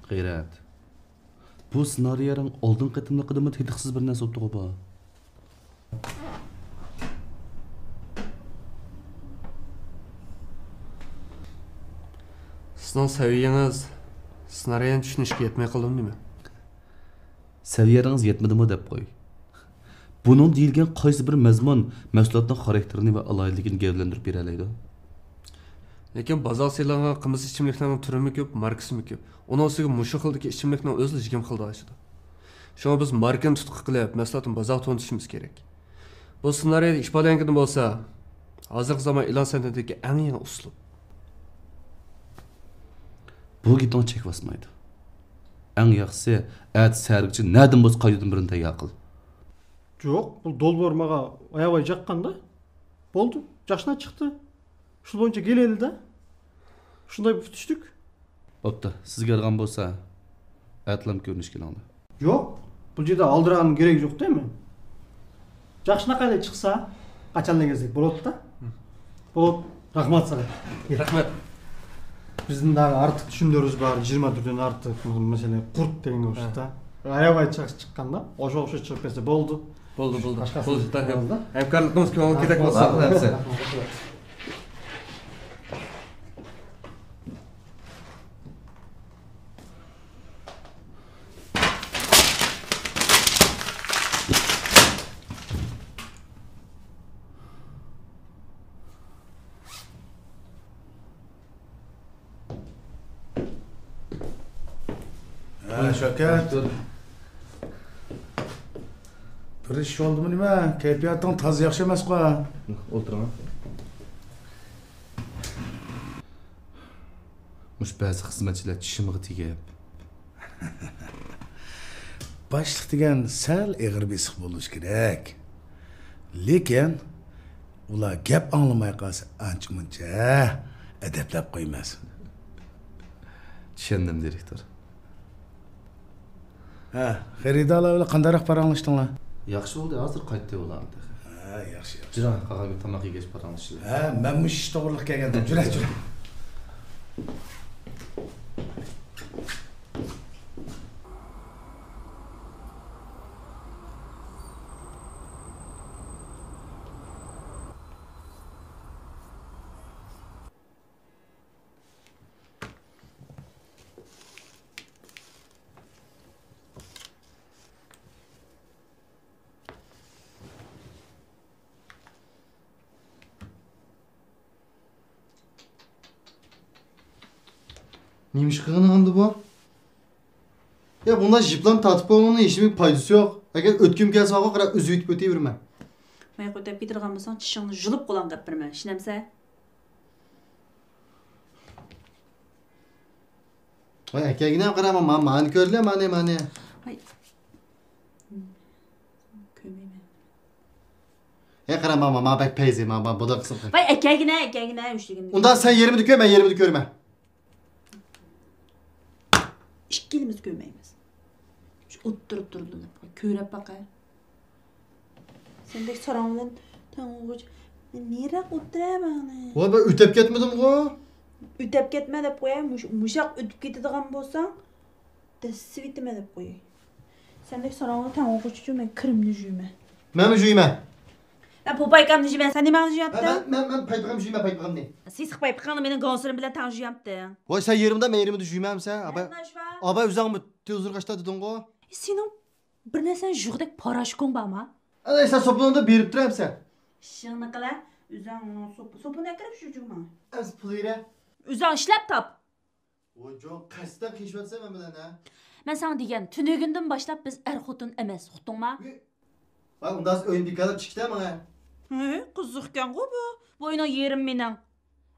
G'ayrat. Bu senaryoning oldin qitimliqidimi tetiqsiz bir narsa o'tdi qo'pa. Sizning saviyangiz ssenariyni tushunishga yetmay qoldimi? Saviyangiz yetmadimi deb qo'y. Bunun deyilgan qaysi bir mazmun mahsulotning xarakterini va alohidligini gavlandirib bera oladi. Lekin bozor saylangan qimiz ichimliklarning turimi ko'p, markasimi ko'p. Uning ustiga mushu xildagi ichimlikning o'zi jigim xilda ochdi. Shunga biz markani tutqi qilib, mahsulotni bozor to'ntishimiz kerak. Bu ssenariyda ifodalangan bo'lsa, hozirgi zamon e'lon san'atidagi eng yangi uslub. Bu gitni chek bosmaydi. Eng yaxshisi at sarg'ichi nadim bo'z qaytadan birini tayyor qil. Yo'q, bu dolbormaga oyabay jaqqanda. Bo'ldi, jashna chiqdi. Shu bo'yicha keladi-da. Shunday tutishdik. Bo'pti, sizga yargan bo'lsa, atlam ko'rinish keladi. Yo'q, bu yerda aldiraganim kerak yo'q deymi? Jashna qayda chiqsa, qachonlagazak bo'ladi-da. Bo'ladi. Rahmat sizga. Rahmat. Bizning daha artık tushumlarimiz bor, 24 dan ortiq, masalan, qurt deganga o'xshaydi. Ayabay chiqqanda, o'sha chiqib ketsa bo'ldi. Bo'ldi. Boshqasi Bo'ldi. Hamkorligimiz ko'ngilga kerak bo'lsa. Shavkat. Bir ish oldimi nima? Kayfiyating toza yaxshi emas-ku. O'tiraman. Mush ba'zi xizmatchilar tishimga tegib. Boshliq degan sal eg'ir besiq bo'lish kerak. Lekin ular gap anglamay qolsa ancha-muncha adablab qo'ymas. Tushundim, direktor. Ha, xaridorlar bilan qanday paranglashtinglar? Yaxshi bo'ldi, hozir qaytdi ularni. Ha, yaxshi. Jira, qog'ozga tamoq yegash paranglashdi. Ha, men mush to'g'riliq kelgandim. Jura. Neymiş kığınağındı bu? Ya bundan jiplan tatıp olmanın işimin paydası yok. Eğer ötküm gelse ağa kadar üzü ütüp öteyiverme. May qo'yib bitirgan bo'lsang, tishingni yulib qo'lan gapirma. Ishnamsa? Vay erkeğine qarama, mani körle, mani. Hay. Ko'mayman. Ya qarama, ma bak peyzi, ma bu da kısım. Vay erkagina ushligimni. Ondan sen yerimi düküyor, ben yerimi düküyorum. Ikkimiz ko'maymiz. Shu o'ttirib turdi. Ko'rab baqay. Sendek so'ramdan to'ng'ich. Nera o'tiraman? Voy ben ütep ketmedim bu. Ütep ketme deb qo'yay. Mushaq o'tib ketadigan bo'lsang, dasvitma deb qo'yay. Sendek so'ramdan to'ng'ich uchun men kirimni juyman. Ben mi juyma? Ben popaykamni juyman. Sen nimani juyapsan? Ben paypağım juyma, paypağım ne? Siz paypaqani mening gonsirim bilan tang juyapti. Voy sen yerimde, ben yerimi de juymam sen. Aba uzağımı tezur kaçta dedin o? Sening bir narsani jug'dek parashkong bormi? Ana sen soplanında berip durayım sen. Ishingni qila, o'zing sopini kirib shu jug'ma. Az pulire. O'zing ishlab top. Voy jon, qasdan qiyshvatsa men bilan ha. Men sana degan, tunugundan boshlab biz xotin emas, uqdingmi? Bak undan o'yin dikkatlab chiqdi mana. Qiziqkan bu. Bu o'yning yerim mening.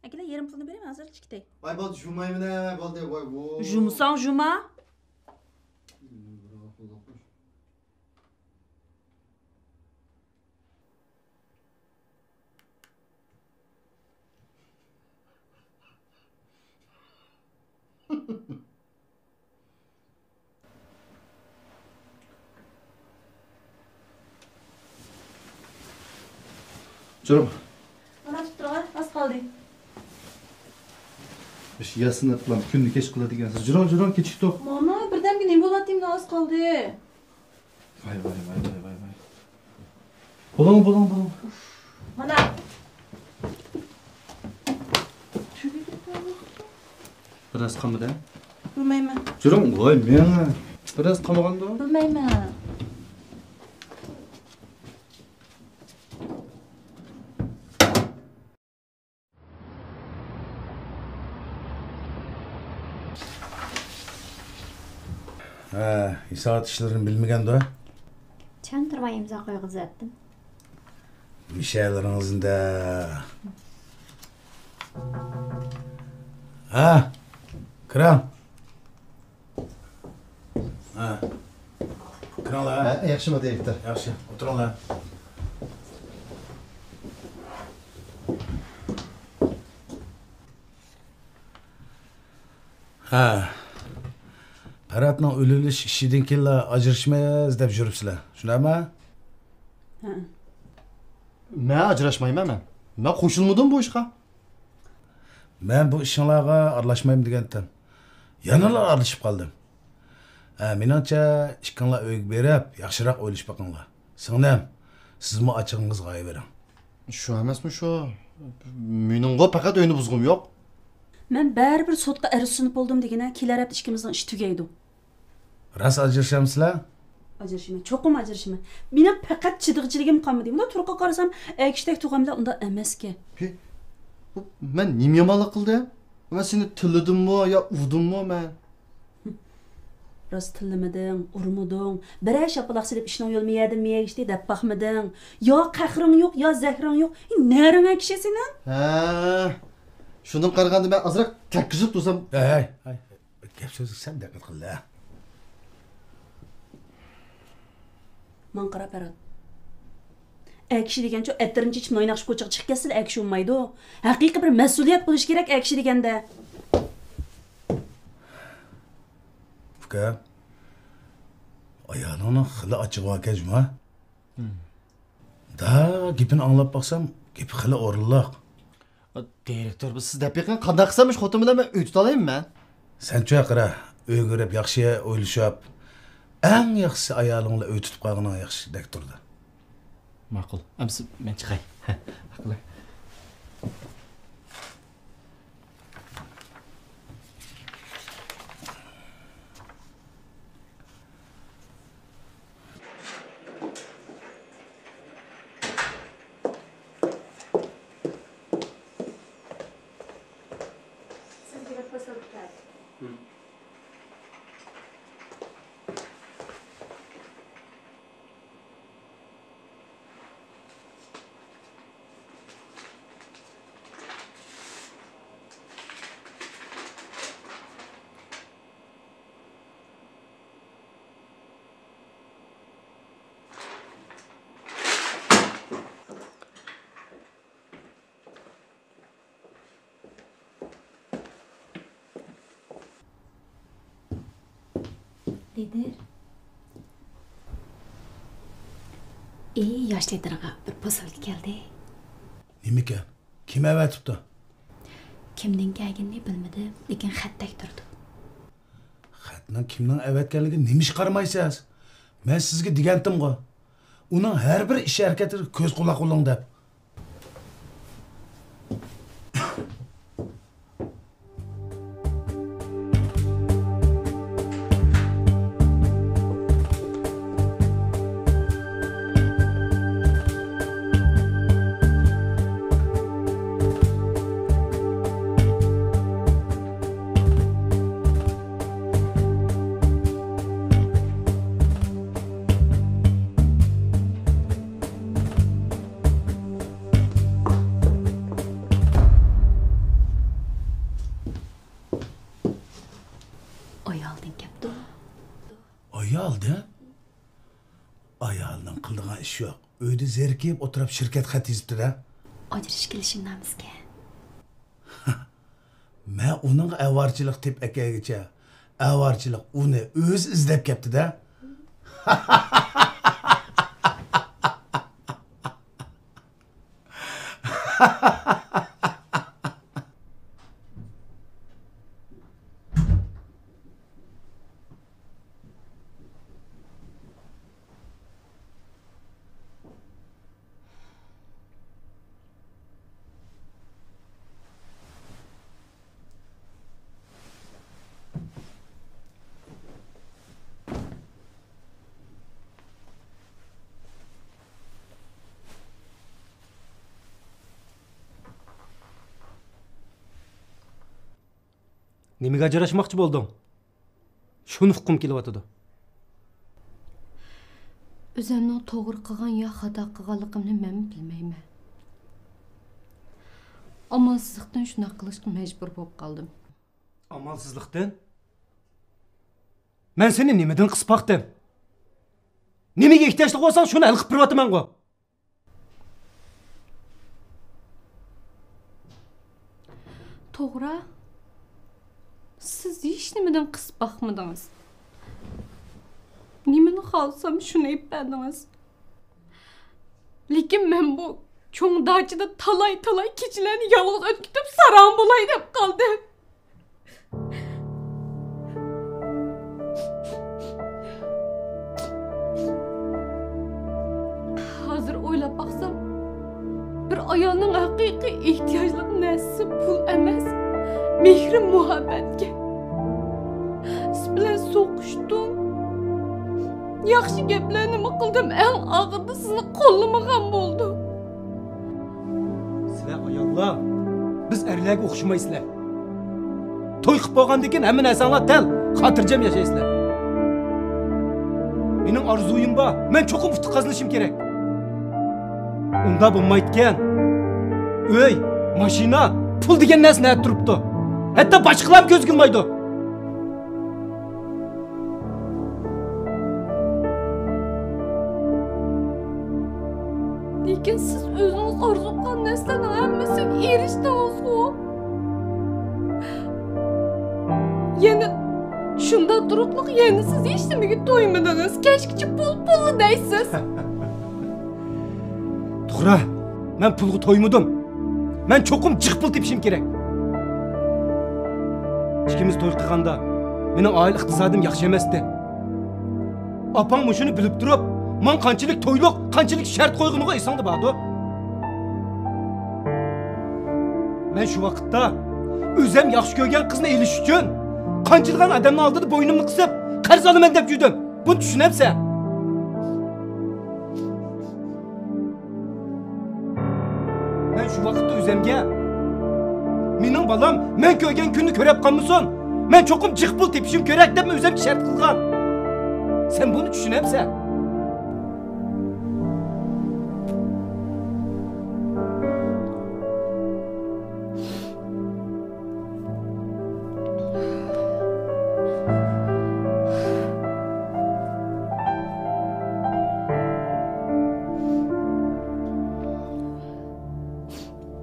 Akalar yerim pulni beraman, hozir chiqdi. Voy bo'ldi, jummayman ha, bo'ldi, voy. Jumsang juma. Canım. Mana turgan, az qoldi. Bir şey yasını lan günlük keş kıladigansiz. Juron keçik to'q. Mana birdenbire nima bo'ladi deb noz qoldi. Vay. Bo'ling. Mana Biraz qamida. bilmayman. Juron, voy men. Biraz qamaganda. Bilmayman. Ha, itoat ishlarini bilmaganda. Çantırma imza qo'yg'izyaptim. Mishallaringizda. Ha. Kiram. Ha. Kiringlar. Yaxshimi direktor? Yaxshi, o'tiringlar. Ha. Paratning o'lilish ishidan keyin ajrashmaymiz deb yuribsizlar. Shunaqmi? Ha. Men ajrashmayman men. Men qo'shilmadim bu ishga. Men bu ishinglarga aralashmayman degandim. Yanalar aralashib qoldim. Meningcha ishinglar o'yga berib, yaxshiroq o'ylashib boqinglar. Singlim, sizmi ochig'ingizga qo'yib bering. Shu emasmi shu? Meningga faqat o'yini buzg'um yo'q. Men baribir sotqa arsunib bo'ldim degina, kelar hafta ishimizning ishi tugaydi. Rost ajrashamsizlar? Ajrashiman, cho'qim ajrashiman. Meni faqat chidiqchiligim qolmadi. Bunda turqa qarasam, akishdak tug'amlar unda emaski. Men nima yomonlik qildim? Men seni tilladimmi yo urdimmi men? Rost tillamiding, urmuding, biray shapaloq silib ishning yo'lmi yedim, yegishdi deb baxmiding. Yo qahring yo'q, yo zahring yo'q. Naring akishi seni? Ha. Shundan qaraganda men azroq takkizib tursam, Hey. Gap so'zni sen diqqat qil-la. Men qarab barat. Akishi degancha attirinchi ichib o'ynaqib ko'chiq chiqib ketsa akishi olmaydi. Haqiqiy bir mas'uliyat bo'lish kerak akishi deganda. Uka. Ayolini xili ochiq vakajma. Da gapini anglab baqsam, gapi xili o'rinliq. direktor, biz siz deb yaqin qanday qilsam ish xotin bilan men uy tuta olaymi men? Sen cho'qira, uy ko'rib yaxshi o'ylashib, eng yaxshisi ayolingni uy tutib qo'yganing yaxshi doktorda. Ma'qul. Amsi men chiqay. Haqli. Lider. Yosh liderga bir posolka keldi. Nima ekan? Kim avatibdi? Kimning kelganini bilmadim, lekin xatdak turdi. Xatning kimning avatganligini nima ish qaramaysiz? Men sizga degandim-ku. Uning har bir ish harakatiga ko'z quloq bo'ling deb. Ayoldan kepti. Ayolda? Ayolning qildigan ishi yo'q. Uyda zerikib o'tirib shirkat xat yozibdi-da. Ajrish kelishimdamizga. Men uning avarchilik deb akagicha, avarchilik uni o'z izlab ketdi-da. Nimaga ajrashmoqchi bo'lding? Shuni hukm kelyotdi. O'zimning to'g'ri qilgan yo xato qilganligimni men bilmayman. Amalsizlikdan shunday qilishga majbur bo'lib qoldim. Amalsizlikdan? Men seni nimadan qispoqdim? Nimaga ehtiyojli bo'lsang, shuni hal qilib beryapman-ku. To'g'ri. Siz hech nimadan qisib boqmadingiz. Nimani xohlasam shuni aytdingiz. Lekin men bu cho'ng dachada talay kechalarni yolg'iz o'tkazib saran bo'lay deb qoldim. Hozir o'ylab baqsam, bir ayolning haqiqiy ehtiyojli narsasi pul emas, mehri muhabbatga. Siz bilan so'qishdim. Yaxshi gaplarni qildim, eng og'irda sizni qo'llamagan bo'ldi. Sizlar ayollar, biz erlarga o'xshamaysizlar. To'y qilib bo'lgandan keyin hamma narsalar tal, xotirjam yashaysizlar. Mening orzuyim bor. Men cho'qim pul qazanishim kerak. Unda bo'lmaydigan. Uy, mashina, pul degan narsa nima turibdi? Hatto boshqalar ko'z qilmaydi. Lekin siz o'zingiz orzu qilgan narsalarning hammasiga erishdingiz-ku. Yana shunda turiblik, yana siz hech nimaga to'ymadingiz. Kashkichi pul deysiz. To'g'ri, men pulga to'ymadim. Men cho'qim jiq pul tepishim kerak. Ikkimiz to'y qilganda mening oila iqtisodim yaxshi emasdi. Opam shuni bilib turib, men qanchalik to'yliq, qanchalik shart qo'yganiga esingda bordi. Men shu vaqtda o'zim yaxshi ko'rgan qizni elish uchun qanchilgan odamning oldida bo'ynimni qisib, qarz olaman deb yurdim. Buni tushunamsan? Men shu vaqtda o'zimga mening bolam men ko'rgan kunni ko'rib qolmasin. Men cho'qim jiq pul tepishim kerak deb o'zimga shart qilgan. Sen buni tushunamsan?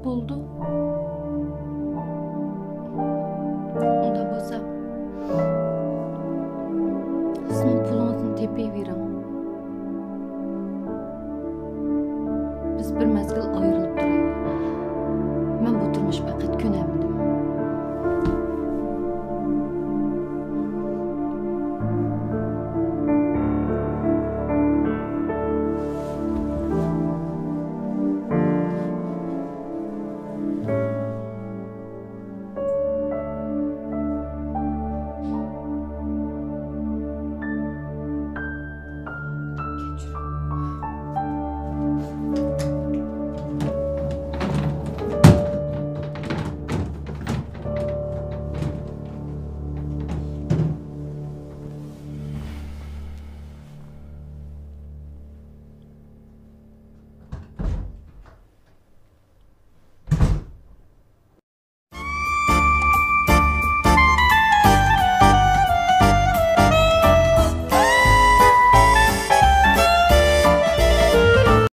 Bo'ldi. Unda bo'lsa, sizning pulingizni tepayvering.